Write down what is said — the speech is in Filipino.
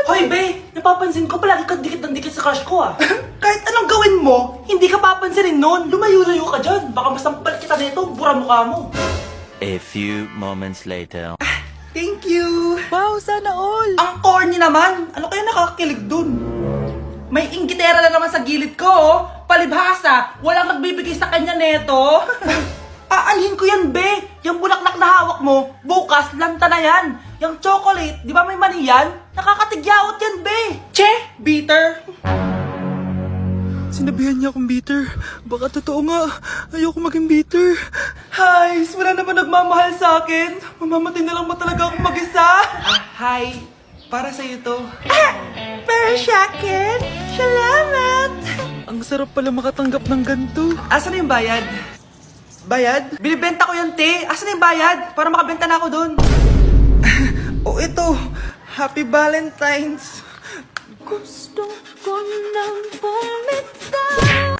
Hoy, be! Napapansin ko palagi kang dikit ng dikit sa crush ko ah. Kahit anong gawin mo, hindi ka papansinin nun. Lumayo-layo ka dyan. Baka masampal kita nito, bura mukha mo. A few moments later. Thank you! Wow, sana all! Ang corny naman! Ano kaya nakakakilig dun? May inggitera na naman sa gilid ko, oh. Palibhasa, walang nagbibigay sa kanya neto. Aanhin ko yan, be! Yung bulaklak na hawak mo, bukas, lanta na yan. Yung chocolate, di ba may mani yan? Nakakatigyawat yan, be! Che! Bitter! Sinabihan niya akong bitter. Baka totoo nga. Ayoko maging bitter. Hi! Wala naman nagmamahal sa akin. Mamamatay na lang ba talaga akong mag-isa? Hi! Para sa'yo to. Para sa akin? Salamat! Ang sarap pala makatanggap ng ganito. Asan na yung bayad? Bayad? Binibenta ko yung te. Asan na yung bayad? Para makabenta na ako dun. Oh, ito. Happy Valentine's. Gusto ko nang